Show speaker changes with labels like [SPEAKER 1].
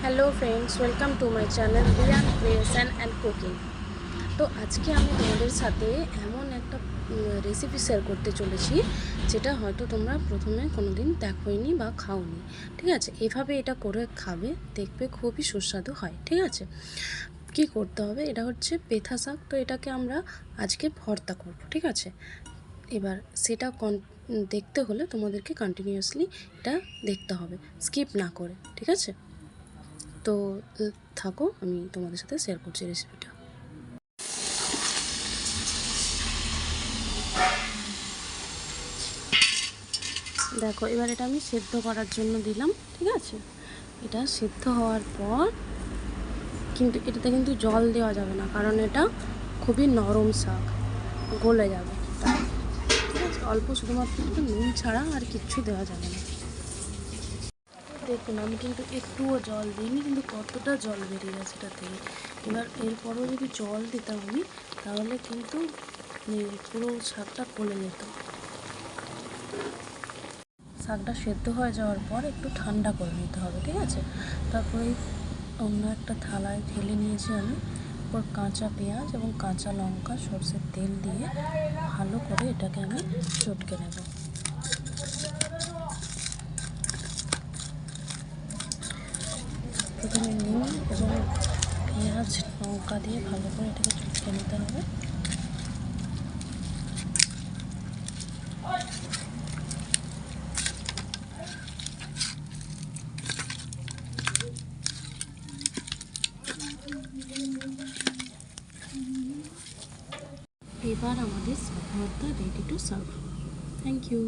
[SPEAKER 1] Hello friends, welcome to my channel Riyan creation and cooking. তো আজকে আমি তোমাদের সাথে এমন একটা রেসিপি শেয়ার করতে চলেছি যেটা হয়তো তোমরা প্রথমে কোনো দিন দেখোইনি বা খাওনি। ঠিক আছে, এভাবে এটা করে খাবে, দেখবে খুবই সুস্বাদু হয়। ঠিক আছে, কি করতে হবে? এটা হচ্ছে পেথা শাক। তো এটাকে আমরা আজকে ভর্তা করব। ঠিক আছে, এবার সেটা দেখতে হলে তোমাদেরকে কন্টিনিউয়াসলি এটা দেখতে হবে, স্কিপ না করে। ঠিক আছে, তো থাকো, আমি তোমাদের সাথে শেয়ার করছি রেসিপিটা। দেখো, এবার এটা আমি সেদ্ধ করার জন্য দিলাম। ঠিক আছে, এটা সেদ্ধ হওয়ার পর কিন্তু এটাতে কিন্তু জল দেওয়া যাবে না, কারণ এটা খুবই নরম শাক, গলে যাবে। ঠিক আছে, অল্প শুধুমাত্র নুন ছাড়া আর কিচ্ছু দেওয়া যাবে না। দেখুন, আমি কিন্তু একটুও জল দিইনি, কিন্তু কতটা জল বেরিয়ে গেছে এটা থেকে। এবার এরপরও যদি জল দিতাম আমি, তাহলে কিন্তু পুরো শাকটা গলে যেত। শাকটা সেদ্ধ হয়ে যাওয়ার পর একটু ঠান্ডা করে নিতে হবে। ঠিক আছে, তারপরে অন্য একটা থালায় ঢেলে নিয়েছি আমি। এরপর কাঁচা পেঁয়াজ এবং কাঁচা লঙ্কা সরষের তেল দিয়ে ভালো করে এটাকে আমি চটকে নেব। প্রথমে নুন এবং পেঁয়াজ লঙ্কা দিয়ে ভালো করে এটাকে চটকে নিতে হবে। এবার আমাদের শাক ভর্তা ready to serve. Thank you.